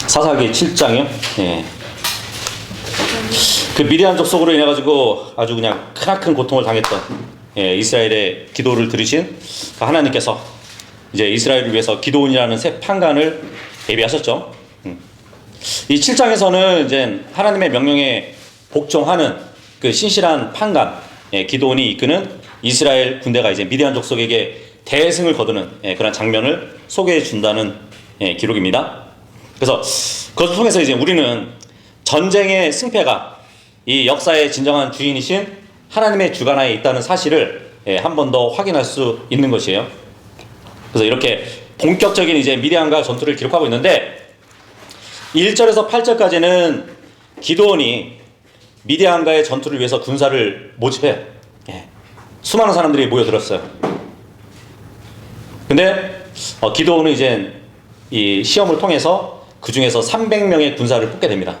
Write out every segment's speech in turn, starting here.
사사기 7장이요. 예. 그 미디안 족속으로 인해 가지고 아주 그냥 크나큰 고통을 당했던 이스라엘의 기도를 들으신 그 하나님께서 이제 이스라엘을 위해서 기도원이라는 새 판관을 예비하셨죠. 이 7장에서는 이제 하나님의 명령에 복종하는 그 신실한 판관 기도원이 이끄는 이스라엘 군대가 이제 미디안 족속에게 대승을 거두는 그런 장면을 소개해 준다는 기록입니다. 그래서 그것을 통해서 이제 우리는 전쟁의 승패가 이 역사의 진정한 주인이신 하나님의 주관하에 있다는 사실을 한 번 더 확인할 수 있는 것이에요. 그래서 이렇게 본격적인 이제 미디안과 전투를 기록하고 있는데 1절에서 8절까지는 기드온이 미디안과의 전투를 위해서 군사를 모집해 수많은 사람들이 모여들었어요. 근데 기드온은 이제 이 시험을 통해서 그 중에서 300명의 군사를 뽑게 됩니다.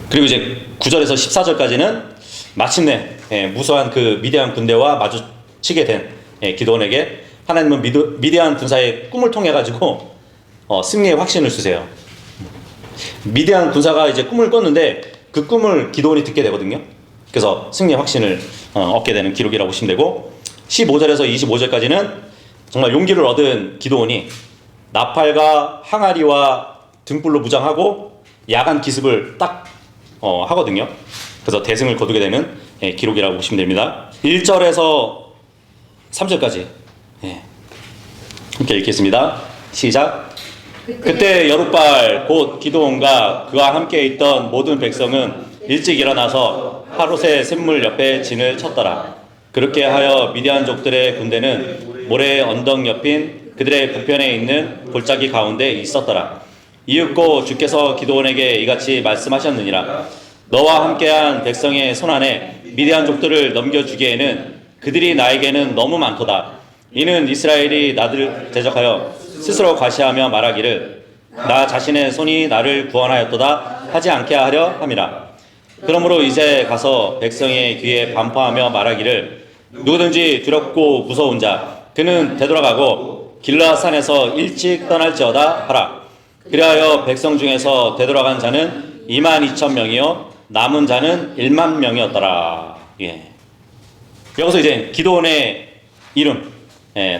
그리고 이제 9절에서 14절까지는 마침내 무수한 그 미디안 군대와 마주치게 된 기드온에게 하나님은 미디안 군사의 꿈을 통해 가지고 승리의 확신을 주세요. 미디안 군사가 이제 꿈을 꿨는데 그 꿈을 기드온이 듣게 되거든요. 그래서 승리의 확신을 얻게 되는 기록이라고 보시면 되고 15절에서 25절까지는 정말 용기를 얻은 기드온이 나팔과 항아리와 등불로 무장하고 야간 기습을 딱 하거든요. 그래서 대승을 거두게 되는 기록이라고 보시면 됩니다. 1절에서 3절까지 함께 읽겠습니다. 시작. 그때 여룻발 곧 기드온과 그와 함께 있던 모든 백성은 일찍 일어나서 하롯의 샘물 옆에 진을 쳤더라. 그렇게 하여 미디안족들의 군대는 모래의 언덕 옆인 그들의 북편에 있는 골짜기 가운데 있었더라. 이윽고 주께서 기드온에게 이같이 말씀하셨느니라. 너와 함께한 백성의 손안에 미디안족들을 넘겨주기에는 그들이 나에게는 너무 많도다. 이는 이스라엘이 나를 대적하여 스스로 과시하며 말하기를 나 자신의 손이 나를 구원하였도다 하지 않게 하려 함이라. 그러므로 이제 가서 백성의 귀에 반포하며 말하기를 누구든지 두렵고 무서운 자 그는 되돌아가고 길라산에서 일찍 떠날지어다 하라. 그리하여 백성 중에서 되돌아간 자는 22,000명이요 남은 자는 10,000명이었더라. 여기서 이제 기드온의 이름,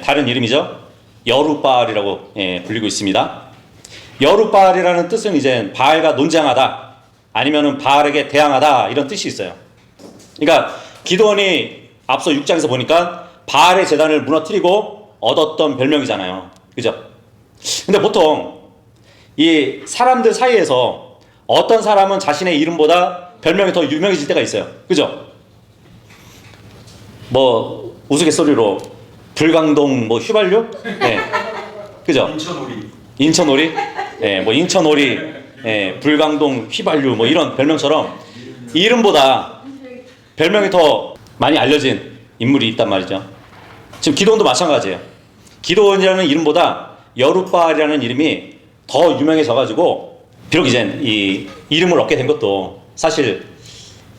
다른 이름이죠. 여룻바알이라고 불리고 있습니다. 여룻바알이라는 뜻은 이제 바알과 논쟁하다, 아니면은 바알에게 대항하다 이런 뜻이 있어요. 그러니까 기드온이 앞서 6장에서 보니까 바알의 제단을 무너뜨리고 얻었던 별명이잖아요. 그죠? 근데 보통 이 사람들 사이에서 어떤 사람은 자신의 이름보다 별명이 더 유명해질 때가 있어요. 그죠? 뭐 우스갯소리로 불광동 뭐 휘발유? 그죠? 인천오리? 뭐 인천오리, 불광동 휘발유 뭐 이런 별명처럼 이름보다 별명이 더 많이 알려진 인물이 있단 말이죠. 지금 기드온도 마찬가지예요. 기드온이라는 이름보다 여룻바알이라는 이름이 더 유명해져가지고 비록 이제 이 이름을 얻게 된 것도 사실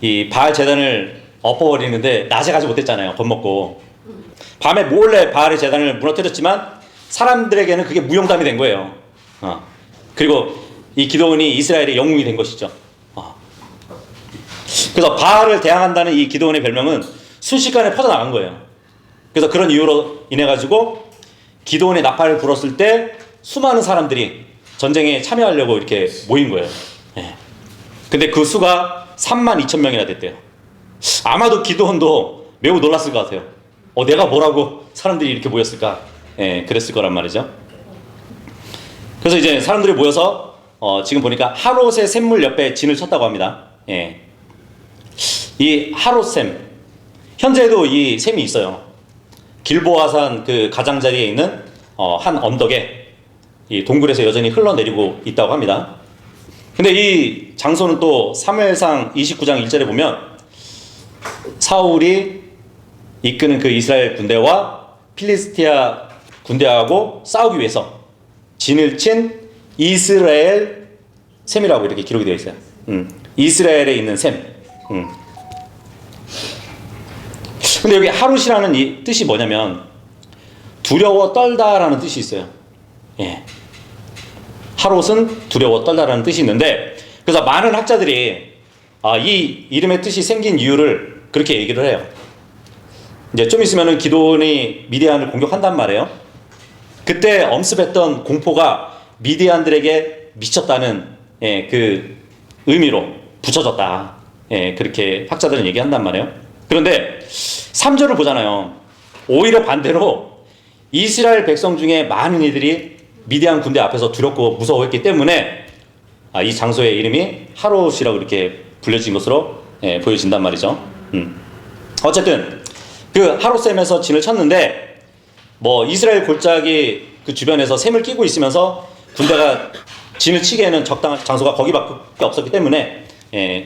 이 바알 제단을 엎어버리는데 낮에 가지 못했잖아요. 겁먹고 밤에 몰래 바알의 제단을 무너뜨렸지만 사람들에게는 그게 무용담이 된 거예요. 그리고 이 기드온이 이스라엘의 영웅이 된 것이죠. 그래서 바알을 대항한다는 이 기드온의 별명은 순식간에 퍼져나간 거예요. 그래서 그런 이유로 인해 가지고 기드온의 나팔을 불었을 때 수많은 사람들이 전쟁에 참여하려고 이렇게 모인 거예요. 근데 그 수가 32,000명이나 됐대요. 아마도 기드온도 매우 놀랐을 것 같아요. 내가 뭐라고 사람들이 이렇게 모였을까? 그랬을 거란 말이죠. 그래서 이제 사람들이 모여서 지금 보니까 하롯의 샘물 옆에 진을 쳤다고 합니다. 이 하롯샘, 현재도 이 샘이 있어요. 길보아산 그 가장자리에 있는 한 언덕에 이 동굴에서 여전히 흘러내리고 있다고 합니다. 근데 이 장소는 또 사무엘상 29장 1절에 보면 사울이 이끄는 그 이스라엘 군대와 필리스티아 군대하고 싸우기 위해서 진을 친 이스라엘 샘이라고 이렇게 기록이 되어 있어요. 이스라엘에 있는 샘. 근데 여기 하룻이라는 이 뜻이 뭐냐면 두려워 떨다라는 뜻이 있어요. 예. 하롯은 두려워 떨다라는 뜻이 있는데, 그래서 많은 학자들이 이 이름의 뜻이 생긴 이유를 그렇게 얘기를 해요. 이제 좀 있으면은 기드온이 미디안을 공격한단 말이에요. 그때 엄습했던 공포가 미디안들에게 미쳤다는 그 의미로 붙여졌다. 그렇게 학자들은 얘기한단 말이에요. 그런데 3절을 보잖아요. 오히려 반대로 이스라엘 백성 중에 많은 이들이 미디안 군대 앞에서 두렵고 무서워했기 때문에 이 장소의 이름이 하롯이라고 이렇게 불려진 것으로 보여진단 말이죠. 어쨌든 그 하롯샘에서 진을 쳤는데, 뭐 이스라엘 골짜기 그 주변에서 샘을 끼고 있으면서 군대가 진을 치기에는 적당한 장소가 거기밖에 없었기 때문에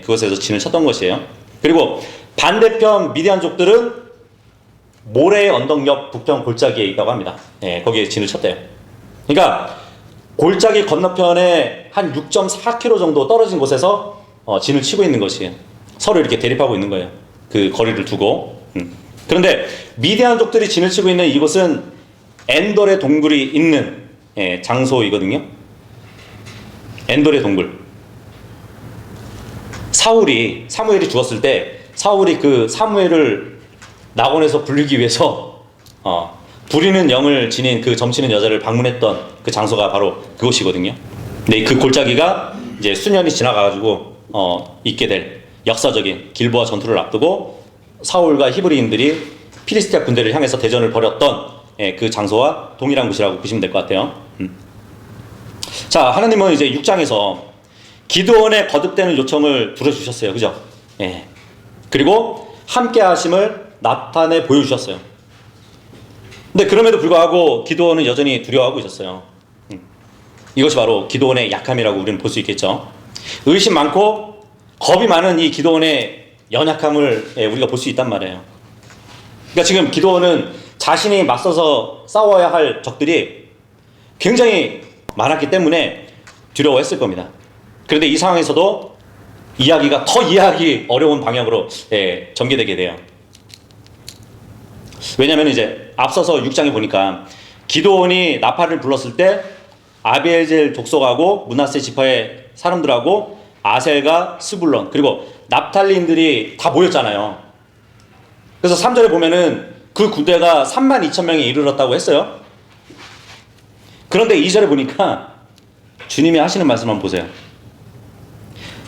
그곳에서 진을 쳤던 것이에요. 그리고 반대편 미디안족들은 모래 언덕 옆 북편 골짜기에 있다고 합니다. 거기에 진을 쳤대요. 그러니까 골짜기 건너편에 한 6.4km 정도 떨어진 곳에서 진을 치고 있는 것이에요. 서로 이렇게 대립하고 있는 거예요. 그 거리를 두고. 그런데 미디안족들이 진을 치고 있는 이곳은 엔돌의 동굴이 있는 장소이거든요. 엔돌의 동굴. 사무엘이 죽었을 때 사울이 그 사무엘을 낙원에서 부르기 위해서 부리는 영을 지닌 그 점치는 여자를 방문했던 그 장소가 바로 그곳이거든요. 근데 그 골짜기가 이제 수년이 지나가가지고 있게 될 역사적인 길보아 전투를 앞두고 사울과 히브리인들이 필리스티아 군대를 향해서 대전을 벌였던 그 장소와 동일한 곳이라고 보시면 될 것 같아요. 자, 하나님은 이제 6장에서 기드온의 거듭되는 요청을 들어주셨어요. 그죠? 그리고 함께 하심을 나타내 보여주셨어요. 근데 그럼에도 불구하고 기드온은 여전히 두려워하고 있었어요. 이것이 바로 기드온의 약함이라고 우리는 볼 수 있겠죠. 의심 많고 겁이 많은 이 기드온의 연약함을 우리가 볼 수 있단 말이에요. 그러니까 지금 기드온은 자신이 맞서서 싸워야 할 적들이 굉장히 많았기 때문에 두려워했을 겁니다. 그런데 이 상황에서도 이야기가 더 이해하기 어려운 방향으로 전개되게 돼요. 왜냐하면 이제 앞서서 6장에 보니까 기드온이 나팔을 불렀을 때 아비에젤 족속하고 므낫세 지파의 사람들하고 아셀과 스불론 그리고 납탈리인들이 다 모였잖아요. 그래서 3절에 보면은 그 군대가 32,000명에 이르렀다고 했어요. 그런데 2절에 보니까 주님이 하시는 말씀 한번 보세요.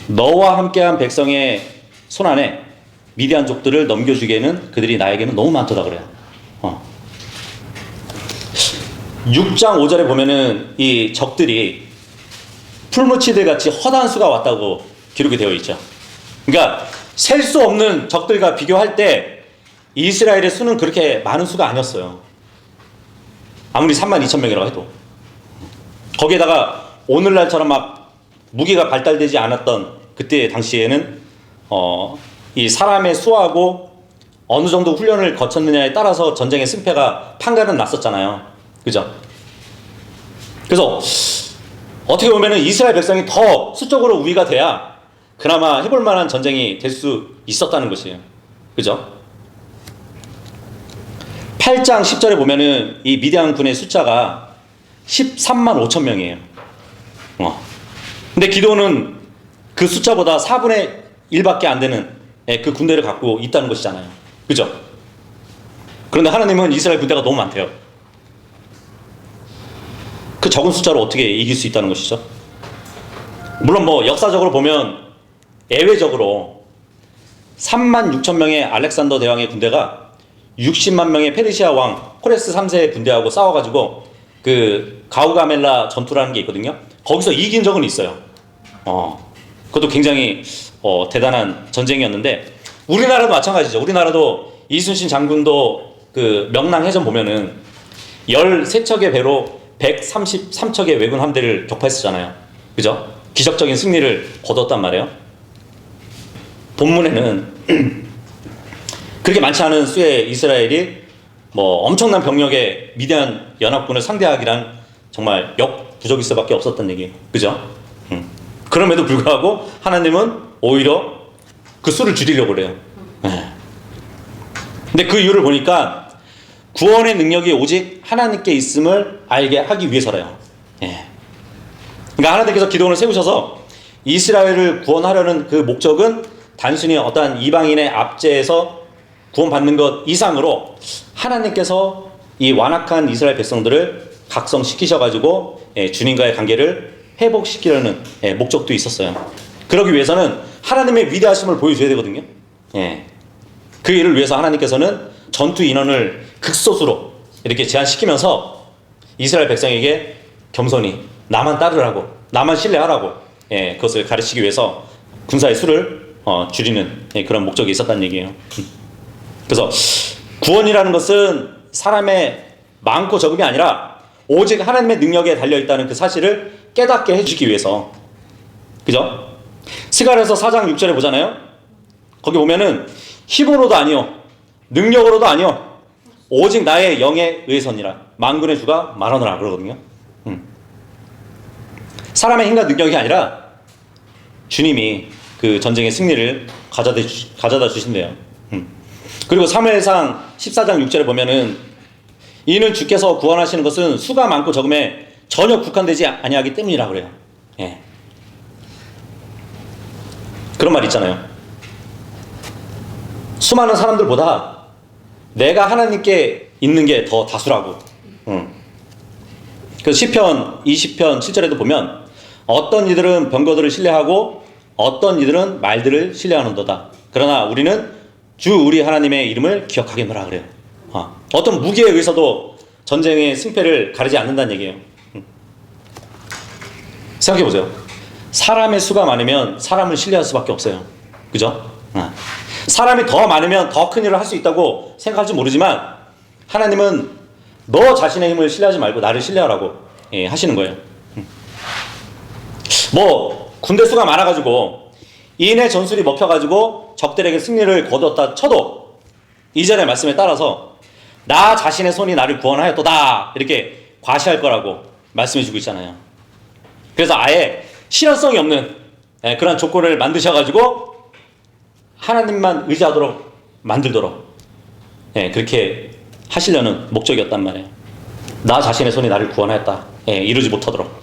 너와 함께한 백성의 손안에 미디안족들을 넘겨주기에는 그들이 나에게는 너무 많도다 그래요. 6장 5절에 보면은 이 적들이 풀무치들 같이 허다한 수가 왔다고 기록이 되어 있죠. 그러니까 셀 수 없는 적들과 비교할 때 이스라엘의 수는 그렇게 많은 수가 아니었어요. 아무리 32,000명이라고 해도. 거기에다가 오늘날처럼 막 무기가 발달되지 않았던 그때 당시에는 이 사람의 수하고 어느 정도 훈련을 거쳤느냐에 따라서 전쟁의 승패가 판가름 났었잖아요. 그죠? 그래서 어떻게 보면은 이스라엘 백성이 더 수적으로 우위가 돼야 그나마 해볼 만한 전쟁이 될 수 있었다는 것이에요. 그죠? 8장 10절에 보면은 이 미디안 군의 숫자가 13만 5천 명이에요. 근데 기드온은 그 숫자보다 4분의 1밖에 안 되는 그 군대를 갖고 있다는 것이잖아요. 그죠? 그런데 하나님은 이스라엘 군대가 너무 많대요. 그 적은 숫자로 어떻게 이길 수 있다는 것이죠? 물론 뭐 역사적으로 보면 예외적으로 3만 6천 명의 알렉산더 대왕의 군대가 60만 명의 페르시아 왕 코레스 3세의 군대하고 싸워가지고 그 가우가멜라 전투라는 게 있거든요. 거기서 이긴 적은 있어요. 그것도 굉장히 대단한 전쟁이었는데 우리나라도 마찬가지죠. 우리나라도 이순신 장군도 그 명랑해전 보면은 13척의 배로 133척의 왜군 함대를 격파했었잖아요. 그죠? 기적적인 승리를 거뒀단 말이에요. 본문에는 그렇게 많지 않은 수의 이스라엘이 뭐 엄청난 병력의 미디안 연합군을 상대하기란 정말 역부족일 수밖에 없었던 얘기예요. 그죠? 그럼에도 불구하고 하나님은 오히려 그 수를 줄이려고 그래요. 근데 그 이유를 보니까 구원의 능력이 오직 하나님께 있음을 알게 하기 위해서래요. 예. 그러니까 하나님께서 기도원을 세우셔서 이스라엘을 구원하려는 그 목적은 단순히 어떠한 이방인의 압제에서 구원받는 것 이상으로 하나님께서 이 완악한 이스라엘 백성들을 각성시키셔가지고 주님과의 관계를 회복시키려는 목적도 있었어요. 그러기 위해서는 하나님의 위대하심을 보여줘야 되거든요. 그 일을 위해서 하나님께서는 전투 인원을 극소수로 이렇게 제한시키면서 이스라엘 백성에게 겸손히 나만 따르라고, 나만 신뢰하라고 그것을 가르치기 위해서 군사의 수를 줄이는 그런 목적이 있었다는 얘기예요. 그래서 구원이라는 것은 사람의 많고 적음이 아니라 오직 하나님의 능력에 달려있다는 그 사실을 깨닫게 해주기 위해서, 그죠? 스가랴서 4장 6절에 보잖아요. 거기 보면은 힘으로도 아니요 능력으로도 아니요 오직 나의 영에 의해서니라 만군의 주가 말하노라 그러거든요. 사람의 힘과 능력이 아니라 주님이 그 전쟁의 승리를 가져다 주신대요. 그리고 사무엘상 14장 6절에 보면은 이는 주께서 구원하시는 것은 수가 많고 적음에 전혀 국한되지 아니하기 때문이라 그래요. 그런 말 있잖아요. 수많은 사람들보다 내가 하나님께 있는 게 더 다수라고. 그래서 시편 20편 7절에도 보면 어떤 이들은 병거들을 신뢰하고 어떤 이들은 말들을 신뢰하는도다. 그러나 우리는 주 우리 하나님의 이름을 기억하겠노라 그래요. 어떤 무기에 의해서도 전쟁의 승패를 가리지 않는다는 얘기예요. 생각해 보세요. 사람의 수가 많으면 사람을 신뢰할 수밖에 없어요. 그죠? 사람이 더 많으면 더 큰 일을 할 수 있다고 생각할지 모르지만 하나님은 너 자신의 힘을 신뢰하지 말고 나를 신뢰하라고 하시는 거예요. 뭐 군대 수가 많아가지고 이인의 전술이 먹혀가지고 적들에게 승리를 거뒀다 쳐도 이전의 말씀에 따라서 나 자신의 손이 나를 구원하였도다 이렇게 과시할 거라고 말씀해주고 있잖아요. 그래서 아예 실현성이 없는 그런 조건을 만드셔가지고 하나님만 의지하도록 만들도록 그렇게 하시려는 목적이었단 말이에요. 나 자신의 손이 나를 구원하였다. 이루지 못하도록.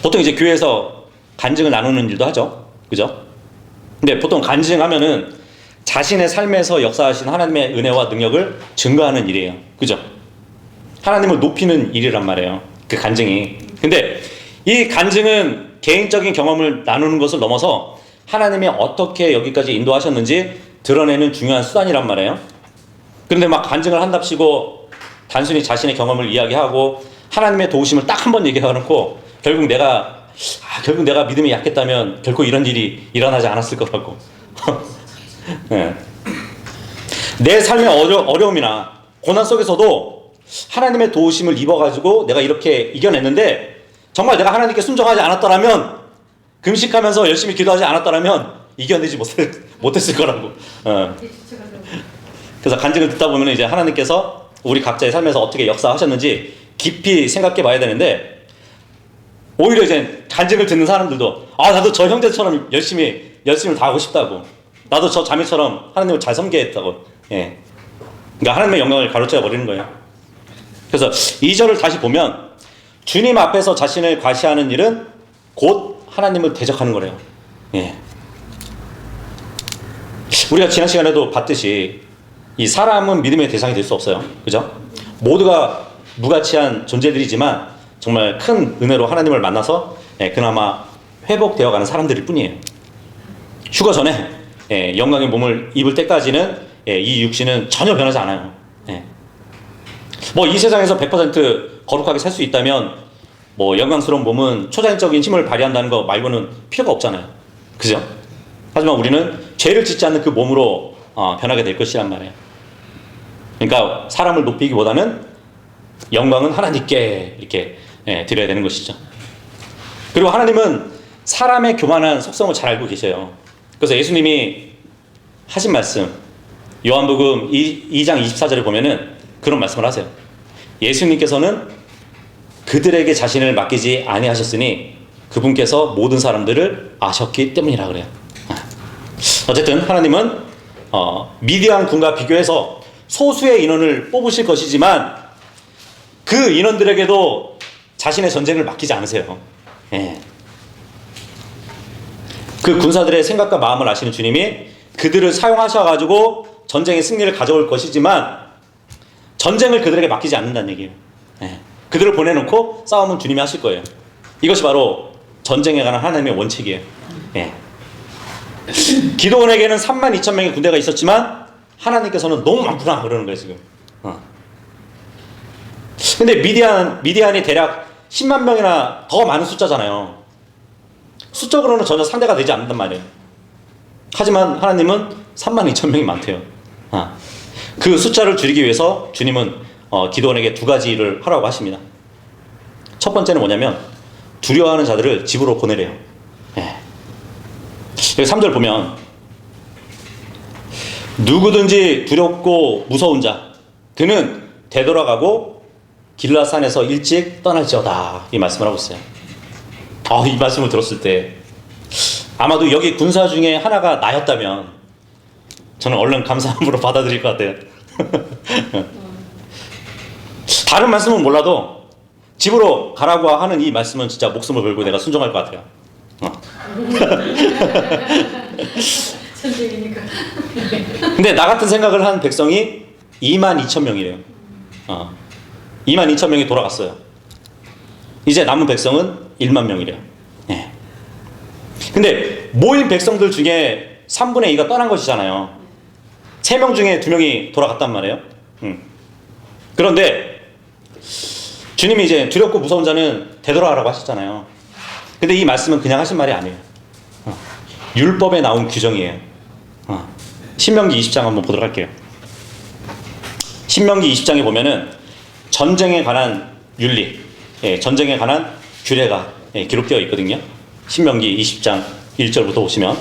보통 이제 교회에서 간증을 나누는 일도 하죠. 그죠? 근데 보통 간증하면은 자신의 삶에서 역사하신 하나님의 은혜와 능력을 증거하는 일이에요. 그죠? 하나님을 높이는 일이란 말이에요. 그 간증이. 근데 이 간증은 개인적인 경험을 나누는 것을 넘어서 하나님이 어떻게 여기까지 인도하셨는지 드러내는 중요한 수단이란 말이에요. 그런데 막 간증을 한답시고 단순히 자신의 경험을 이야기하고 하나님의 도우심을 딱 한 번 얘기해놓고 결국 내가 믿음이 약했다면 결코 이런 일이 일어나지 않았을 거라고. 내 삶의 어려움이나 고난 속에서도 하나님의 도우심을 입어가지고 내가 이렇게 이겨냈는데 정말 내가 하나님께 순종하지 않았더라면 금식하면서 열심히 기도하지 않았더라면 이겨내지 못했을 거라고. 그래서 간증을 듣다 보면 이제 하나님께서 우리 각자의 삶에서 어떻게 역사하셨는지 깊이 생각해 봐야 되는데 오히려 이제 간증을 듣는 사람들도 나도 저 형제처럼 열심히 다 하고 싶다고. 나도 저 자매처럼 하나님을 잘 섬기겠다고. 그러니까 하나님의 영광을 가로채어 버리는 거예요. 그래서 2절을 다시 보면 주님 앞에서 자신을 과시하는 일은 곧 하나님을 대적하는 거래요. 우리가 지난 시간에도 봤듯이 이 사람은 믿음의 대상이 될 수 없어요. 그죠? 모두가 무가치한 존재들이지만 정말 큰 은혜로 하나님을 만나서 그나마 회복되어 가는 사람들일 뿐이에요. 휴거 전에 영광의 몸을 입을 때까지는 이 육신은 전혀 변하지 않아요. 뭐 이 세상에서 100% 거룩하게 살 수 있다면 뭐 영광스러운 몸은 초자연적인 힘을 발휘한다는 거 말고는 필요가 없잖아요. 그죠? 하지만 우리는 죄를 짓지 않는 그 몸으로 변하게 될 것이란 말이에요. 그러니까 사람을 높이기보다는 영광은 하나님께 이렇게 드려야 되는 것이죠. 그리고 하나님은 사람의 교만한 속성을 잘 알고 계셔요. 그래서 예수님이 하신 말씀 요한복음 2장 24절에 보면은 그런 말씀을 하세요. 예수님께서는 그들에게 자신을 맡기지 아니하셨으니 그분께서 모든 사람들을 아셨기 때문이라 그래요. 어쨌든 하나님은 미디안 군과 비교해서 소수의 인원을 뽑으실 것이지만 그 인원들에게도 자신의 전쟁을 맡기지 않으세요. 예. 그 군사들의 생각과 마음을 아시는 주님이 그들을 사용하셔가지고 전쟁의 승리를 가져올 것이지만 전쟁을 그들에게 맡기지 않는다는 얘기예요. 예. 그들을 보내놓고 싸움은 주님이 하실 거예요. 이것이 바로 전쟁에 관한 하나님의 원칙이에요. 예. 기드온에게는 32,000명의 군대가 있었지만 하나님께서는 너무 많구나 그러는 거예요 지금. 근데 미디안이 대략 10만 명이나 더 많은 숫자잖아요. 수적으로는 전혀 상대가 되지 않는단 말이에요. 하지만 하나님은 32,000명이 많대요. 그 숫자를 줄이기 위해서 주님은 기드온에게 두 가지 일을 하라고 하십니다. 첫 번째는 뭐냐면 두려워하는 자들을 집으로 보내래요. 예. 3절 보면 누구든지 두렵고 무서운 자 그는 되돌아가고 길라산에서 일찍 떠날지어다 이 말씀을 하고 있어요. 이 말씀을 들었을 때 아마도 여기 군사 중에 하나가 나였다면 저는 얼른 감사함으로 받아들일 것 같아요. 다른 말씀은 몰라도 집으로 가라고 하는 이 말씀은 진짜 목숨을 걸고 내가 순종할 것 같아요. 전쟁이니까. 근데 나 같은 생각을 한 백성이 22,000명이래요. 22,000명이 돌아갔어요. 이제 남은 백성은 1만 명이래요. 네. 근데 모인 백성들 중에 3분의 2가 떠난 것이잖아요. 3명 중에 2명이 돌아갔단 말이에요. 그런데 주님이 이제 두렵고 무서운 자는 되돌아가라고 하셨잖아요. 근데 이 말씀은 그냥 하신 말이 아니에요. 율법에 나온 규정이에요. 신명기 20장 한번 보도록 할게요. 신명기 20장에 보면은 전쟁에 관한 윤리, 전쟁에 관한 규례가 기록되어 있거든요. 신명기 20장 1절부터 보시면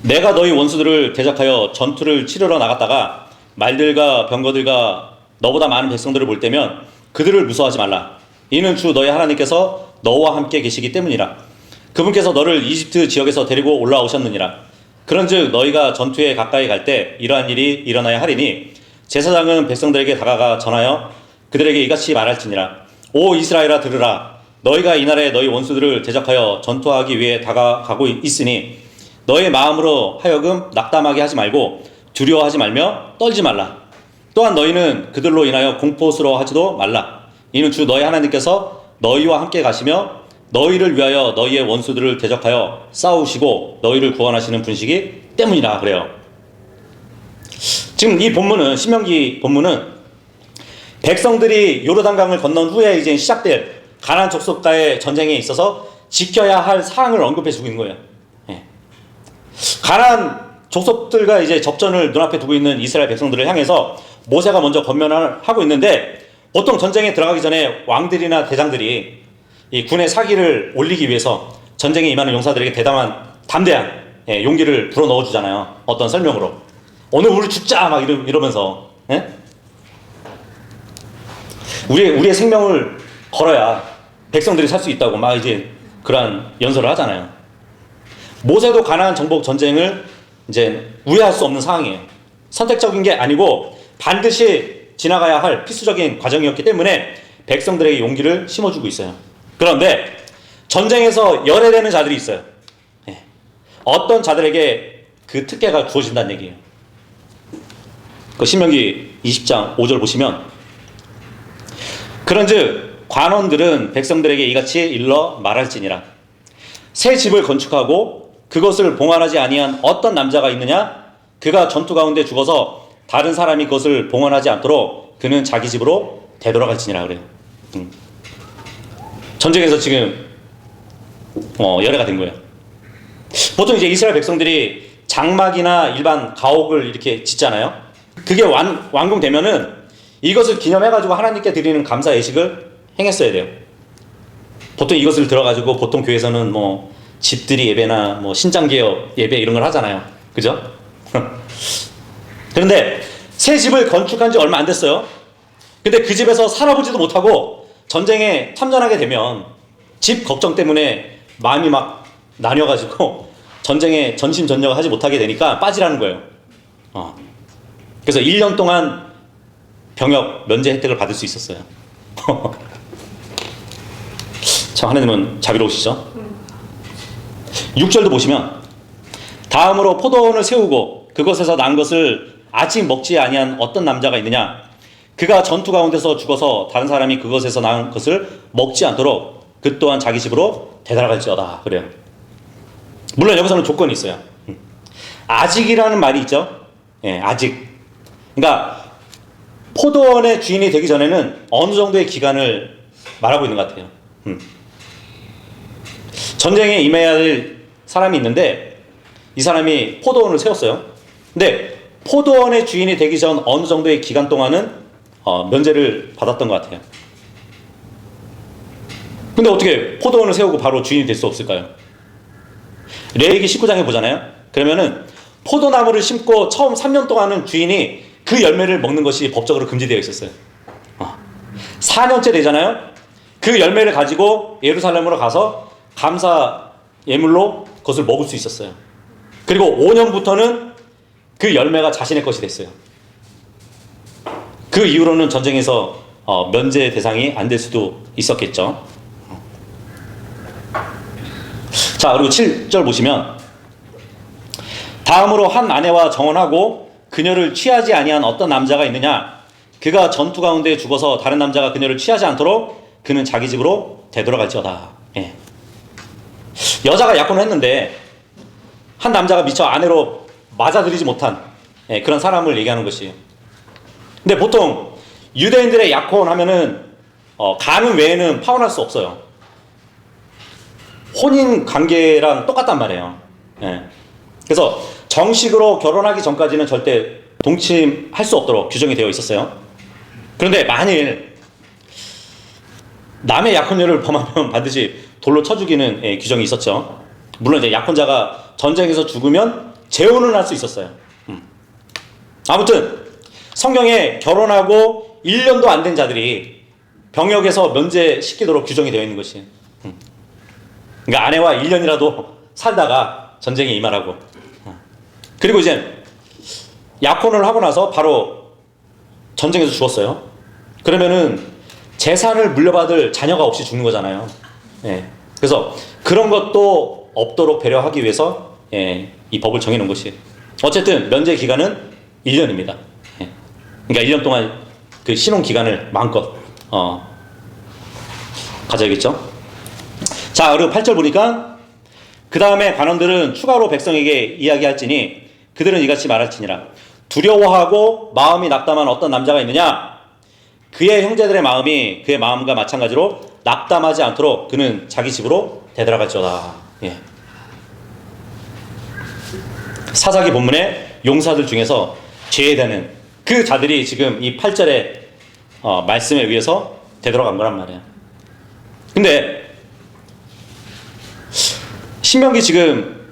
내가 너희 원수들을 대적하여 전투를 치르러 나갔다가 말들과 병거들과 너보다 많은 백성들을 볼 때면 그들을 무서워하지 말라. 이는 주 너희 하나님께서 너와 함께 계시기 때문이라. 그분께서 너를 이집트 지역에서 데리고 올라오셨느니라. 그런즉 너희가 전투에 가까이 갈 때 이러한 일이 일어나야 하리니 제사장은 백성들에게 다가가 전하여 그들에게 이같이 말할지니라. 오 이스라엘아 들으라. 너희가 이날에 너희 원수들을 대적하여 전투하기 위해 다가가고 있으니 너의 마음으로 하여금 낙담하게 하지 말고 두려워하지 말며 떨지 말라. 또한 너희는 그들로 인하여 공포스러워하지도 말라. 이는 주 너희 하나님께서 너희와 함께 가시며 너희를 위하여 너희의 원수들을 대적하여 싸우시고 너희를 구원하시는 분이시기 때문이라 그래요. 지금 이 본문은 신명기 본문은 백성들이 요르단강을 건넌 후에 이제 시작될 가나안 족속과의 전쟁에 있어서 지켜야 할 사항을 언급해 주고 있는 거예요. 가나안 족속들과 이제 접전을 눈앞에 두고 있는 이스라엘 백성들을 향해서 모세가 먼저 권면을 하고 있는데 보통 전쟁에 들어가기 전에 왕들이나 대장들이 이 군의 사기를 올리기 위해서 전쟁에 임하는 용사들에게 담대한 용기를 불어넣어 주잖아요. 어떤 설명으로 오늘 우리 죽자 막 이러면서 우리의 생명을 걸어야 백성들이 살 수 있다고 막 이제 그러한 연설을 하잖아요. 모세도 가나안 정복 전쟁을 이제 우회할 수 없는 상황이에요. 선택적인 게 아니고 반드시 지나가야 할 필수적인 과정이었기 때문에 백성들에게 용기를 심어주고 있어요. 그런데 전쟁에서 열애되는 자들이 있어요. 어떤 자들에게 그 특혜가 주어진다는 얘기예요. 그 신명기 20장 5절 보시면 그런즉 관원들은 백성들에게 이같이 일러 말할지니라. 새 집을 건축하고 그것을 봉헌하지 아니한 어떤 남자가 있느냐? 그가 전투 가운데 죽어서 다른 사람이 그것을 봉헌하지 않도록 그는 자기 집으로 되돌아갈지니라 그래요. 전쟁에서 지금 열애가 된 거예요. 보통 이제 이스라엘 백성들이 장막이나 일반 가옥을 이렇게 짓잖아요. 그게 완공되면은 이것을 기념해가지고 하나님께 드리는 감사 예식을 행했어야 돼요. 보통 이것을 들어가지고 보통 교회에서는 뭐 집들이 예배나 뭐 신장개혁 예배 이런 걸 하잖아요. 그죠? 그런데 새 집을 건축한 지 얼마 안 됐어요. 근데 그 집에서 살아보지도 못하고 전쟁에 참전하게 되면 집 걱정 때문에 마음이 막 나뉘어가지고 전쟁에 전심전력을 하지 못하게 되니까 빠지라는 거예요. 그래서 1년 동안 병역 면제 혜택을 받을 수 있었어요. 참 하나님은 자비로우시죠. 6절도 보시면 다음으로 포도원을 세우고 그것에서 난 것을 아직 먹지 아니한 어떤 남자가 있느냐, 그가 전투 가운데서 죽어서 다른 사람이 그것에서 난 것을 먹지 않도록 그 또한 자기 집으로 되돌아갈지어다. 그래요. 물론 여기서는 조건이 있어요. 아직이라는 말이 있죠. 예, 아직. 그러니까 포도원의 주인이 되기 전에는 어느 정도의 기간을 말하고 있는 것 같아요. 전쟁에 임해야 될 사람이 있는데 이 사람이 포도원을 세웠어요. 근데 포도원의 주인이 되기 전 어느 정도의 기간 동안은 면제를 받았던 것 같아요. 근데 어떻게 포도원을 세우고 바로 주인이 될 수 없을까요? 레위기 19장에 보잖아요. 그러면은 포도나무를 심고 처음 3년 동안은 주인이 그 열매를 먹는 것이 법적으로 금지되어 있었어요. 4년째 되잖아요. 그 열매를 가지고 예루살렘으로 가서 감사 예물로 그것을 먹을 수 있었어요. 그리고 5년부터는 그 열매가 자신의 것이 됐어요. 그 이후로는 전쟁에서 면제 대상이 안 될 수도 있었겠죠. 자, 그리고 7절 보시면 다음으로 한 아내와 정혼하고 그녀를 취하지 아니한 어떤 남자가 있느냐, 그가 전투 가운데 죽어서 다른 남자가 그녀를 취하지 않도록 그는 자기 집으로 되돌아갈지어다. 예. 여자가 약혼을 했는데 한 남자가 미처 아내로 맞아들이지 못한 그런 사람을 얘기하는 것이에요. 근데 보통 유대인들의 약혼하면은 가늠 외에는 파혼할 수 없어요. 혼인 관계랑 똑같단 말이에요. 예. 그래서 정식으로 결혼하기 전까지는 절대 동침할 수 없도록 규정이 되어 있었어요. 그런데 만일 남의 약혼녀를 범하면 반드시 돌로 쳐 죽이는 규정이 있었죠. 물론 이제 약혼자가 전쟁에서 죽으면 재혼을 할 수 있었어요. 아무튼 성경에 결혼하고 1년도 안 된 자들이 병역에서 면제시키도록 규정이 되어 있는 것이에요. 그러니까 아내와 1년이라도 살다가 전쟁에 임하라고. 그리고 이제 약혼을 하고 나서 바로 전쟁에서 죽었어요. 그러면은 재산을 물려받을 자녀가 없이 죽는 거잖아요. 예. 그래서 그런 것도 없도록 배려하기 위해서 이 법을 정해놓은 것이에요. 어쨌든 면제 기간은 1년입니다. 예. 그러니까 1년 동안 그 신혼 기간을 마음껏 가져야겠죠. 자, 그리고 8절 보니까 그 다음에 관원들은 추가로 백성에게 이야기할지니 그들은 이같이 말할지니라. 두려워하고 마음이 낙담한 어떤 남자가 있느냐, 그의 형제들의 마음이 그의 마음과 마찬가지로 낙담하지 않도록 그는 자기 집으로 되돌아갈지어다. 예. 사사기 본문의 용사들 중에서 제외되는 그 자들이 지금 이 8절의 말씀에 의해서 되돌아간 거란 말이에요. 근데 신명기 지금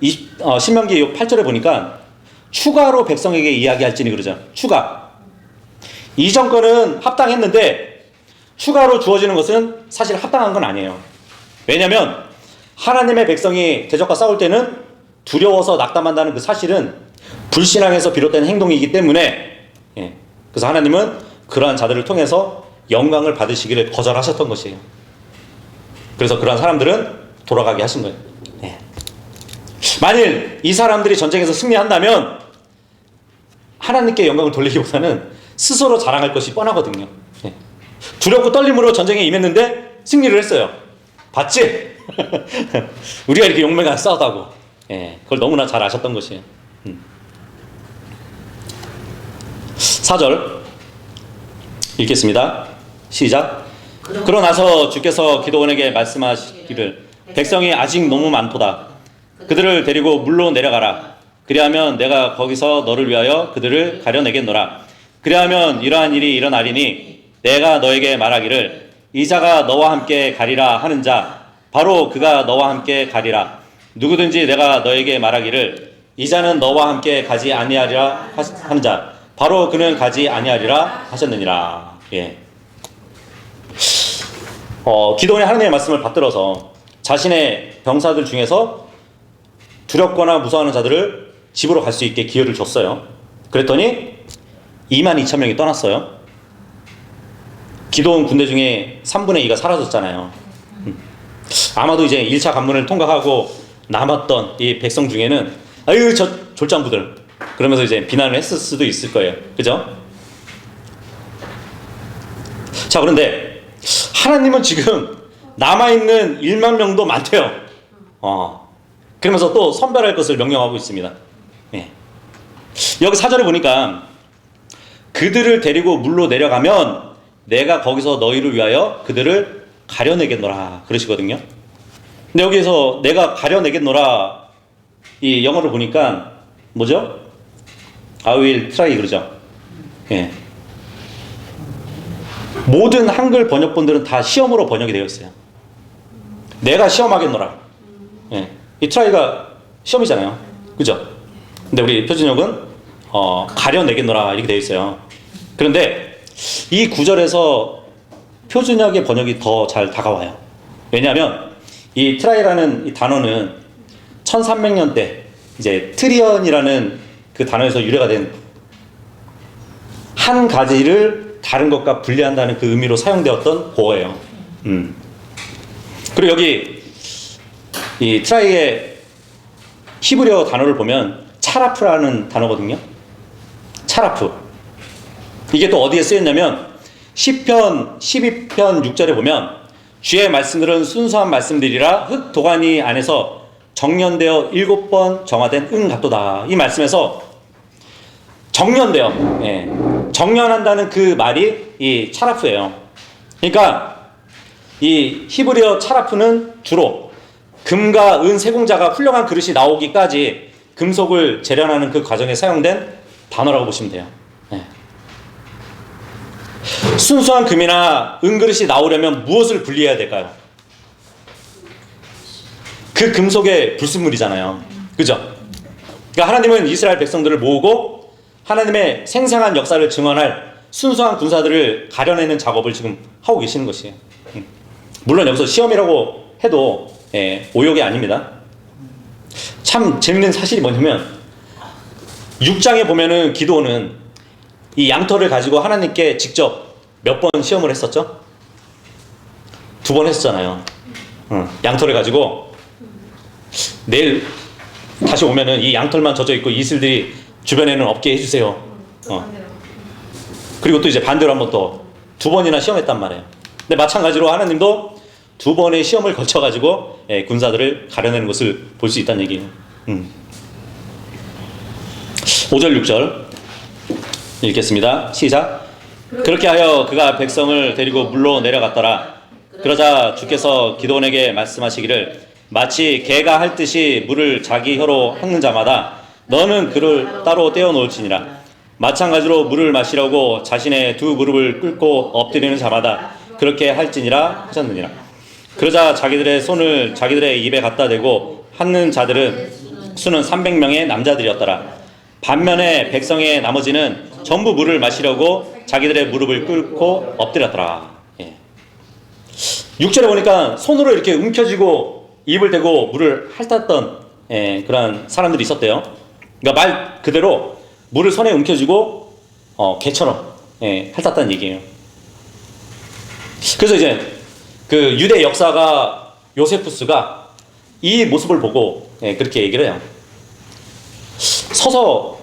신명기 8절에 보니까 추가로 백성에게 이야기할지니 그러죠. 추가. 이전 거는 합당했는데 추가로 주어지는 것은 사실 합당한 건 아니에요. 왜냐하면 하나님의 백성이 대적과 싸울 때는 두려워서 낙담한다는 그 사실은 불신앙에서 비롯된 행동이기 때문에 그래서 하나님은 그러한 자들을 통해서 영광을 받으시기를 거절하셨던 것이에요. 그래서 그러한 사람들은 돌아가게 하신 거예요. 만일 이 사람들이 전쟁에서 승리한다면 하나님께 영광을 돌리기보다는 스스로 자랑할 것이 뻔하거든요. 두렵고 떨림으로 전쟁에 임했는데 승리를 했어요. 봤지? 우리가 이렇게 용맹하게 싸우다고. 그걸 너무나 잘 아셨던 것이에요. 4절 읽겠습니다. 시작. 그러나서 주께서 기드온에게 말씀하시기를 백성이 아직 너무 많도다. 그들을 데리고 물로 내려가라. 그리하면 내가 거기서 너를 위하여 그들을 가려내겠노라. 그리하면 이러한 일이 일어나리니 내가 너에게 말하기를 이 자가 너와 함께 가리라 하는 자 바로 그가 너와 함께 가리라. 누구든지 내가 너에게 말하기를 이 자는 너와 함께 가지 아니하리라 하는 자 바로 그는 가지 아니하리라 하셨느니라. 예. 기도원이 하나님의 말씀을 받들어서 자신의 병사들 중에서 두렵거나 무서워하는 자들을 집으로 갈 수 있게 기회를 줬어요. 그랬더니 22,000명이 떠났어요. 기도원 군대 중에 3분의 2가 사라졌잖아요. 아마도 이제 1차 관문을 통과하고 남았던 이 백성 중에는 아유 저 졸장부들 그러면서 이제 비난을 했을 수도 있을 거예요. 그죠? 자, 그런데 하나님은 지금 남아있는 1만 명도 많대요. 그러면서 또 선별할 것을 명령하고 있습니다. 예. 여기 4절에 보니까 그들을 데리고 물로 내려가면 내가 거기서 너희를 위하여 그들을 가려내겠노라 그러시거든요. 근데 여기서 내가 가려내겠노라 이 영어를 보니까 뭐죠? I will try 그러죠. 예. 모든 한글 번역본들은 다 시험으로 번역이 되어 있어요. 내가 시험하겠노라. 예. 이 try가 시험이잖아요. 그죠? 근데 우리 표준역은 가려내겠노라 이렇게 되어 있어요. 그런데 이 구절에서 표준역의 번역이 더 잘 다가와요. 왜냐하면 이 try라는 이 단어는 1300년대 이제 트리언이라는 그 단어에서 유래가 된 한 가지를 다른 것과 분리한다는 그 의미로 사용되었던 보어예요. 그리고 여기 이 트라이의 히브리어 단어를 보면 차라프라는 단어거든요. 차라프. 이게 또 어디에 쓰였냐면 시편 12편 6절에 보면 주의 말씀들은 순수한 말씀들이라 흙 도가니 안에서 정련되어 7번 정화된 은 같도다. 이 말씀에서 정련되어, 예, 정련한다는 그 말이 이 차라프예요. 그러니까 이 히브리어 차라프는 주로 금과 은 세공자가 훌륭한 그릇이 나오기까지 금속을 재련하는 그 과정에 사용된 단어라고 보시면 돼요. 예. 순수한 금이나 은 그릇이 나오려면 무엇을 분리해야 될까요? 그 금속의 불순물이잖아요. 그죠? 그러니까 하나님은 이스라엘 백성들을 모으고 하나님의 생생한 역사를 증언할 순수한 군사들을 가려내는 작업을 지금 하고 계시는 것이에요. 물론 여기서 시험이라고 해도 오역이 아닙니다. 참 재밌는 사실이 뭐냐면 6장에 보면은 기드온은 이 양털을 가지고 하나님께 직접 몇 번 시험을 했었죠? 2번 했었잖아요. 양털을 가지고 내일 다시 오면은 이 양털만 젖어 있고 이슬들이 주변에는 없게 해주세요. 그리고 또 이제 반대로 한번 또 2번이나 시험했단 말이에요. 근데 마찬가지로 하나님도 2번의 시험을 거쳐가지고 군사들을 가려내는 것을 볼 수 있다는 얘기예요. 5절 6절 읽겠습니다. 시작. 그렇게 하여 그가 백성을 데리고 물로 내려갔더라. 그러자 주께서 기드온에게 말씀하시기를 마치 개가 핥듯이 물을 자기 혀로 핥는 자마다 너는 그를 따로 떼어 놓을지니라. 마찬가지로 물을 마시려고 자신의 2 무릎을 꿇고 엎드리는 자마다 그렇게 할지니라 하셨느니라. 그러자 자기들의 손을 자기들의 입에 갖다 대고 핥는 자들은 수는 300명의 남자들이었더라. 반면에 백성의 나머지는 전부 물을 마시려고 자기들의 무릎을 꿇고 엎드렸더라. 6절에 보니까 손으로 이렇게 움켜쥐고 입을 대고 물을 핥았던 그런 사람들이 있었대요. 그러니까 말 그대로 물을 손에 움켜쥐고 개처럼 핥았다는 얘기예요. 그래서 이제 그 유대 역사가 요세푸스가 이 모습을 보고 그렇게 얘기를 해요. 서서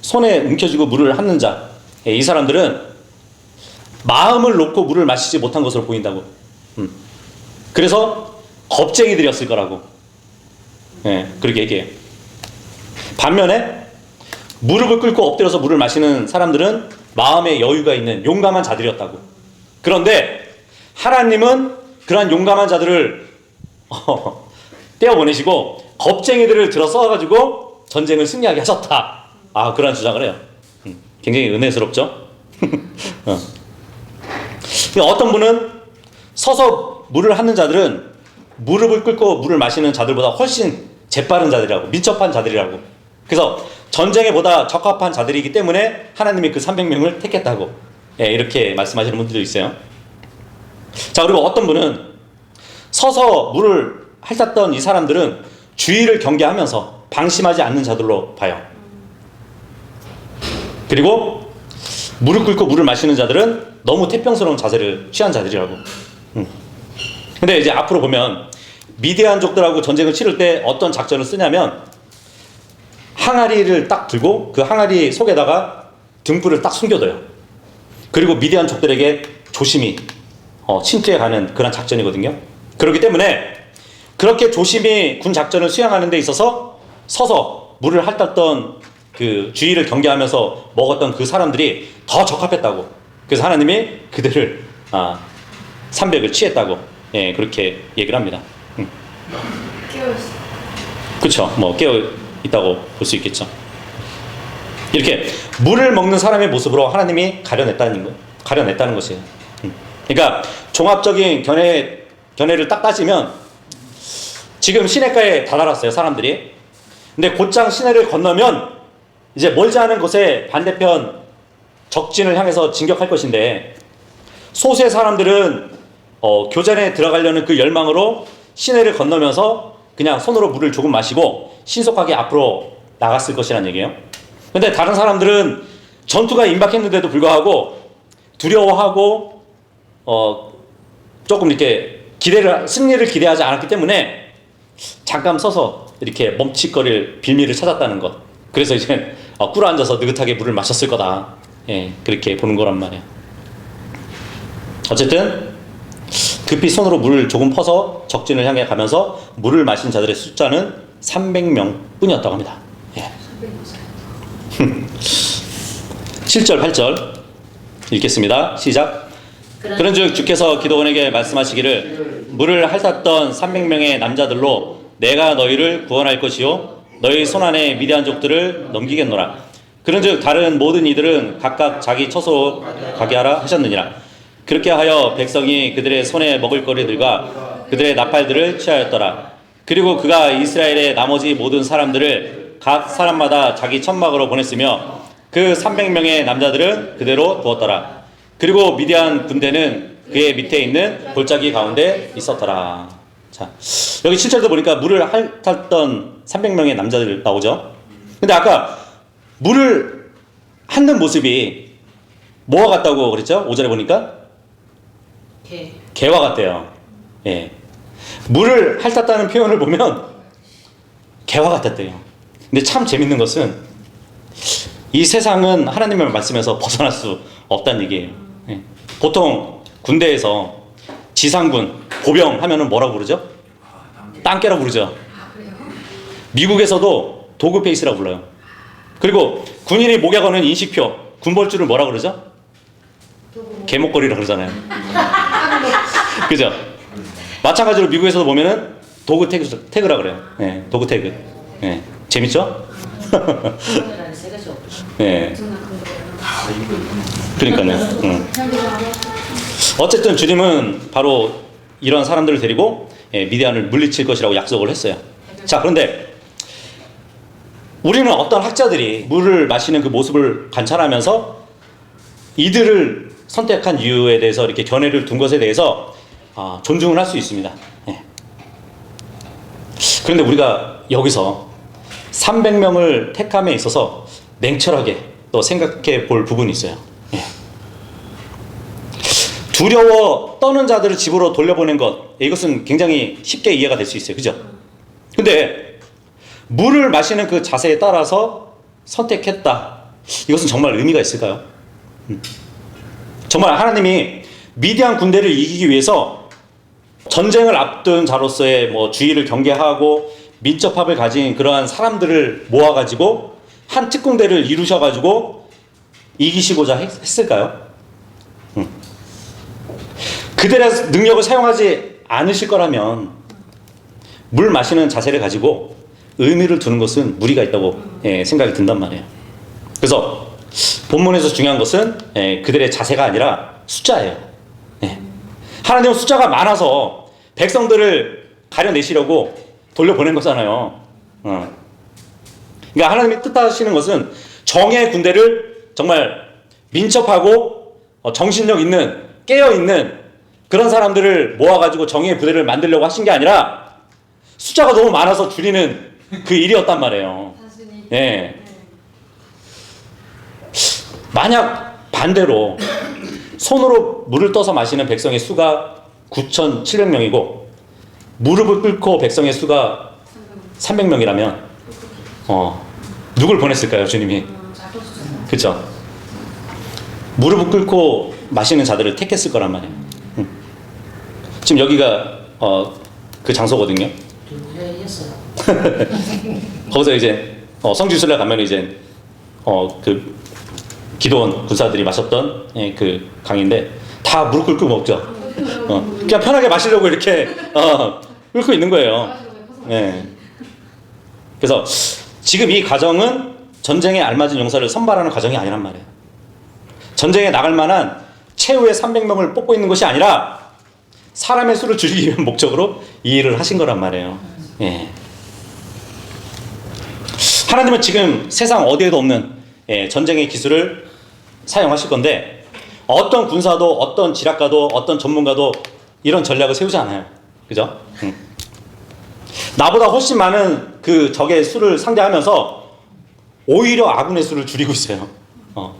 손에 움켜쥐고 물을 핥는 자, 이 사람들은 마음을 놓고 물을 마시지 못한 것으로 보인다고. 그래서 겁쟁이들이었을 거라고 그렇게 얘기해요. 반면에 무릎을 꿇고 엎드려서 물을 마시는 사람들은 마음에 여유가 있는 용감한 자들이었다고. 그런데 하나님은 그러한 용감한 자들을 떼어보내시고 겁쟁이들을 들어 써가지고 전쟁을 승리하게 하셨다. 그런 주장을 해요. 굉장히 은혜스럽죠? 어떤 분은 서서 물을 핥는 자들은 무릎을 꿇고 물을 마시는 자들보다 훨씬 재빠른 자들이라고, 민첩한 자들이라고. 그래서 전쟁에 보다 적합한 자들이기 때문에 하나님이 그 300명을 택했다고 이렇게 말씀하시는 분들도 있어요. 자, 그리고 어떤 분은 서서 물을 핥았던 이 사람들은 주의를 경계하면서 방심하지 않는 자들로 봐요. 그리고 무릎 꿇고 물을 마시는 자들은 너무 태평스러운 자세를 취한 자들이라고. 근데 이제 앞으로 보면 미디안족들하고 전쟁을 치를 때 어떤 작전을 쓰냐면 항아리를 딱 들고 그 항아리 속에다가 등불을 딱 숨겨둬요. 그리고 미디안족들에게 조심히 침투해가는 그런 작전이거든요. 그렇기 때문에 그렇게 조심히 군 작전을 수행하는 데 있어서 서서 물을 핥았던 그 주의를 경계하면서 먹었던 그 사람들이 더 적합했다고. 그래서 하나님이 그들을 300을 취했다고 그렇게 얘기를 합니다. 깨어있어. 그렇죠. 뭐 깨어 있다고 볼 수 있겠죠. 이렇게 물을 먹는 사람의 모습으로 하나님이 가려냈다는 것이에요. 그러니까 종합적인 견해를 딱 따지면 지금 시내가에 다다랐어요, 사람들이. 근데 곧장 시내를 건너면 이제 멀지 않은 곳에 반대편 적진을 향해서 진격할 것인데 소수의 사람들은 교전에 들어가려는 그 열망으로 시내를 건너면서 그냥 손으로 물을 조금 마시고 신속하게 앞으로 나갔을 것이라는 얘기예요. 근데 다른 사람들은 전투가 임박했는데도 불구하고 두려워하고 조금 이렇게 승리를 기대하지 않았기 때문에 잠깐 서서 이렇게 멈칫거릴 빌미를 찾았다는 것. 그래서 이제 꿇어앉아서 느긋하게 물을 마셨을 거다. 그렇게 보는 거란 말이에요. 어쨌든 급히 손으로 물을 조금 퍼서 적진을 향해 가면서 물을 마신 자들의 숫자는 300명 뿐이었다고 합니다. 7절 8절 읽겠습니다. 시작. 그런즉 주께서 기드온에게 말씀하시기를 물을 핥았던 300명의 남자들로 내가 너희를 구원할 것이요 너희 손안에 미디안족들을 넘기겠노라. 그런즉 다른 모든 이들은 각각 자기 처소로 가게 하라 하셨느니라. 그렇게 하여 백성이 그들의 손에 먹을 거리들과 그들의 나팔들을 취하였더라. 그리고 그가 이스라엘의 나머지 모든 사람들을 각 사람마다 자기 천막으로 보냈으며 그 300명의 남자들은 그대로 두었더라. 그리고 미디안 군대는 그의 밑에 있는 골짜기 가운데 있었더라. 자, 여기 7절도 보니까 물을 핥았던 300명의 남자들 나오죠. 근데 아까 물을 핥는 모습이 뭐와 같다고 그랬죠? 5절에 보니까 개와 같대요. 물을 핥았다는 표현을 보면 개와 같았대요. 근데 참 재밌는 것은 이 세상은 하나님의 말씀에서 벗어날 수 없다는 얘기예요. 보통 군대에서 지상군, 보병 하면은 뭐라고 부르죠? 땅개라고 부르죠. 미국에서도 도그 페이스라고 불러요. 그리고 군인이 목에 거는 인식표, 군벌주를 뭐라고 그러죠? 개목걸이라고 그러잖아요. 그죠? 마찬가지로 미국에서도 보면은 도그 태그라고 그래요. 도그 태그. 재밌죠? 그러니까요. 어쨌든 주님은 바로 이런 사람들을 데리고 미디안을 물리칠 것이라고 약속을 했어요. 자, 그런데 우리는 어떤 학자들이 물을 마시는 그 모습을 관찰하면서 이들을 선택한 이유에 대해서 이렇게 견해를 둔 것에 대해서 존중을 할 수 있습니다. 그런데 우리가 여기서 300명을 택함에 있어서 냉철하게 또 생각해 볼 부분이 있어요. 두려워 떠는 자들을 집으로 돌려보낸 것, 이것은 굉장히 쉽게 이해가 될 수 있어요. 그죠? 근데 물을 마시는 그 자세에 따라서 선택했다. 이것은 정말 의미가 있을까요? 정말 하나님이 미디안 군대를 이기기 위해서 전쟁을 앞둔 자로서의 주의를 경계하고 민첩합을 가진 그러한 사람들을 모아가지고 한 특공대를 이루셔가지고 이기시고자 했을까요? 그들의 능력을 사용하지 않으실 거라면 물 마시는 자세를 가지고 의미를 두는 것은 무리가 있다고 생각이 든단 말이에요. 그래서 본문에서 중요한 것은 그들의 자세가 아니라 숫자예요. 하나님은 숫자가 많아서 백성들을 가려내시려고 돌려보낸 거잖아요. 그러니까 하나님이 뜻하시는 것은 정의 군대를 정말 민첩하고 정신력 있는, 깨어있는 그런 사람들을 모아가지고 정의의 부대를 만들려고 하신 게 아니라 숫자가 너무 많아서 줄이는 그 일이었단 말이에요. 만약 반대로 손으로 물을 떠서 마시는 백성의 수가 9,700명이고 무릎을 꿇고 백성의 수가 300명이라면 누굴 보냈을까요, 주님이? 그렇죠? 무릎을 꿇고 마시는 자들을 택했을 거란 말이에요. 지금 여기가 그 장소거든요. 거기서 이제 성지순례 가면 이제 그 기도원 군사들이 마셨던 그 강인데 다 무릎 꿇고 먹죠. 그냥 편하게 마시려고 이렇게 꿇고 있는 거예요. 네. 그래서 지금 이 과정은 전쟁에 알맞은 용사를 선발하는 과정이 아니란 말이에요. 전쟁에 나갈 만한 최후의 300명을 뽑고 있는 것이 아니라 사람의 수를 줄이기 위한 목적으로 이 일을 하신 거란 말이에요. 예. 하나님은 지금 세상 어디에도 없는 전쟁의 기술을 사용하실 건데 어떤 군사도 어떤 지략가도 어떤 전문가도 이런 전략을 세우지 않아요. 그죠? 나보다 훨씬 많은 그 적의 수를 상대하면서 오히려 아군의 수를 줄이고 있어요.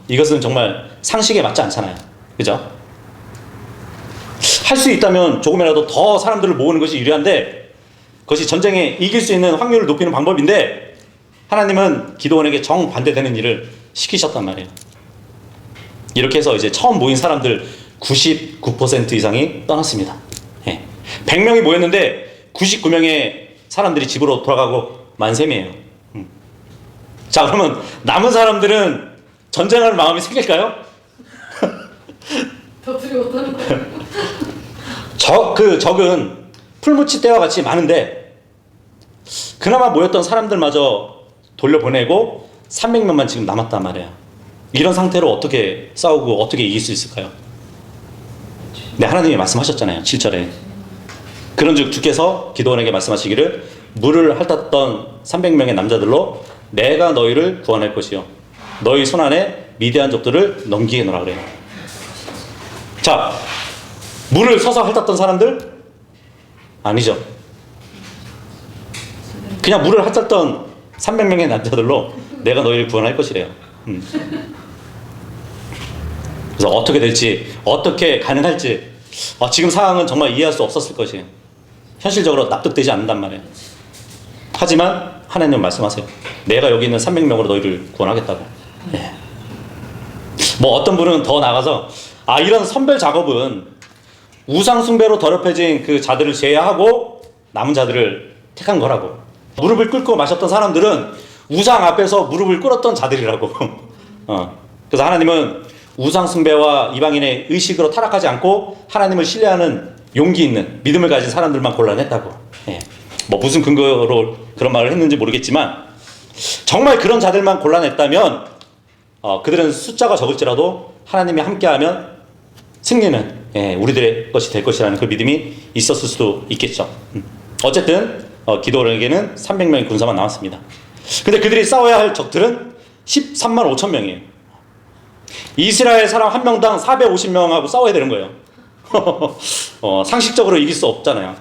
이것은 정말 상식에 맞지 않잖아요. 그죠? 할 수 있다면 조금이라도 더 사람들을 모으는 것이 유리한데 그것이 전쟁에 이길 수 있는 확률을 높이는 방법인데 하나님은 기도원에게 정반대되는 일을 시키셨단 말이에요. 이렇게 해서 이제 처음 모인 사람들 99% 이상이 떠났습니다. 100명이 모였는데 99명의 사람들이 집으로 돌아가고 만셈이에요. 자, 그러면 남은 사람들은 전쟁할 마음이 생길까요? 더 두려웠다는 거예요. 그 적은 풀무치 때와 같이 많은데 그나마 모였던 사람들마저 돌려보내고 300명만 지금 남았단 말이에요. 이런 상태로 어떻게 싸우고 어떻게 이길 수 있을까요? 네, 하나님이 말씀하셨잖아요. 7절에 그런즉 주께서 기드온에게 말씀하시기를 물을 핥았던 300명의 남자들로 내가 너희를 구원할 것이요 너희 손안에 미디안 족들을 넘기게 놓으라 그래요. 자, 물을 서서 핥았던 사람들? 아니죠. 그냥 물을 핥았던 300명의 남자들로 내가 너희를 구원할 것이래요. 그래서 어떻게 될지, 어떻게 가능할지 지금 상황은 정말 이해할 수 없었을 것이에요. 현실적으로 납득되지 않는단 말이에요. 하지만 하나님은 말씀하세요. 내가 여기 있는 300명으로 너희를 구원하겠다고. 네. 뭐 어떤 분은 더 나가서 이런 선별 작업은 우상 숭배로 더럽혀진 그 자들을 제외하고 남은 자들을 택한 거라고. 무릎을 꿇고 마셨던 사람들은 우상 앞에서 무릎을 꿇었던 자들이라고. 그래서 하나님은 우상 숭배와 이방인의 의식으로 타락하지 않고 하나님을 신뢰하는 용기 있는 믿음을 가진 사람들만 골라냈다고. 뭐 무슨 근거로 그런 말을 했는지 모르겠지만 정말 그런 자들만 골라냈다면 그들은 숫자가 적을지라도 하나님이 함께하면 승리는 우리들의 것이 될 것이라는 그 믿음이 있었을 수도 있겠죠. 어쨌든 기드온에게는 300명의 군사만 남았습니다. 근데 그들이 싸워야 할 적들은 13만 5천 명이에요. 이스라엘 사람 한 명당 450명하고 싸워야 되는 거예요. 상식적으로 이길 수 없잖아요.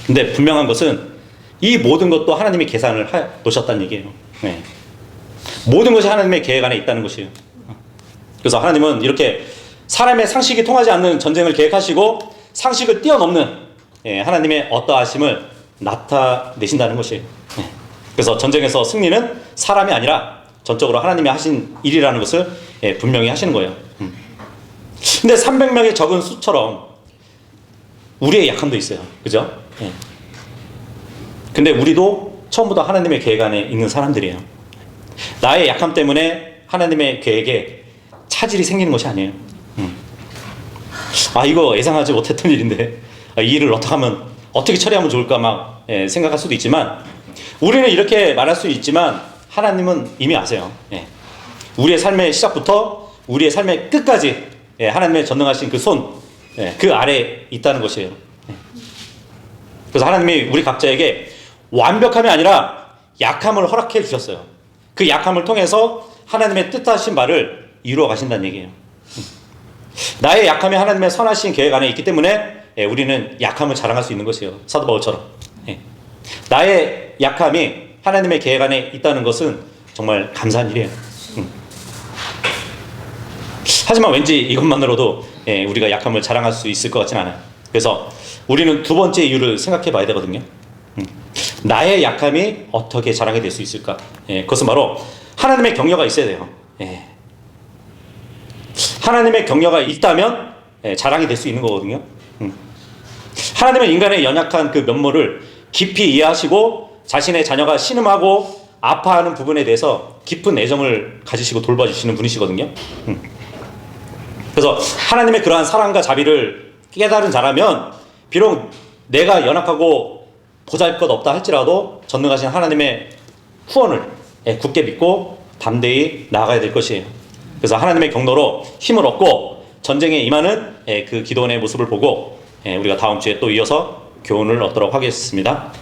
근데 분명한 것은 이 모든 것도 하나님이 계산을 놓으셨다는 얘기예요. 모든 것이 하나님의 계획 안에 있다는 것이에요. 그래서 하나님은 이렇게 사람의 상식이 통하지 않는 전쟁을 계획하시고 상식을 뛰어넘는 하나님의 어떠하심을 나타내신다는 것이에요. 그래서 전쟁에서 승리는 사람이 아니라 전적으로 하나님이 하신 일이라는 것을 분명히 하시는 거예요. 근데 300명의 적은 수처럼 우리의 약함도 있어요. 그죠? 근데 우리도 처음부터 하나님의 계획 안에 있는 사람들이에요. 나의 약함 때문에 하나님의 계획에 차질이 생기는 것이 아니에요. 이거 예상하지 못했던 일인데 이 일을 어떻게 처리하면 좋을까 막 생각할 수도 있지만 우리는 이렇게 말할 수 있지만 하나님은 이미 아세요. 우리의 삶의 시작부터 우리의 삶의 끝까지 하나님의 전능하신 그 손, 그 아래에 있다는 것이에요. 그래서 하나님이 우리 각자에게 완벽함이 아니라 약함을 허락해 주셨어요. 그 약함을 통해서 하나님의 뜻하신 바를 이루어 가신다는 얘기예요. 나의 약함이 하나님의 선하신 계획 안에 있기 때문에 우리는 약함을 자랑할 수 있는 것이에요. 사도 바울처럼. 나의 약함이 하나님의 계획 안에 있다는 것은 정말 감사한 일이에요. 하지만 왠지 이것만으로도 우리가 약함을 자랑할 수 있을 것 같진 않아요. 그래서 우리는 두 번째 이유를 생각해 봐야 되거든요. 나의 약함이 어떻게 자랑이 될 수 있을까? 예, 그것은 바로 하나님의 격려가 있어야 돼요. 예. 하나님의 격려가 있다면 자랑이 될 수 있는 거거든요. 하나님은 인간의 연약한 그 면모를 깊이 이해하시고 자신의 자녀가 신음하고 아파하는 부분에 대해서 깊은 애정을 가지시고 돌봐주시는 분이시거든요. 그래서 하나님의 그러한 사랑과 자비를 깨달은 자라면 비록 내가 연약하고 보잘것없다 할지라도 전능하신 하나님의 후원을 굳게 믿고 담대히 나아가야 될 것이에요. 그래서 하나님의 격려로 힘을 얻고 전쟁에 임하는 그 기도원의 모습을 보고 우리가 다음 주에 또 이어서 교훈을 얻도록 하겠습니다.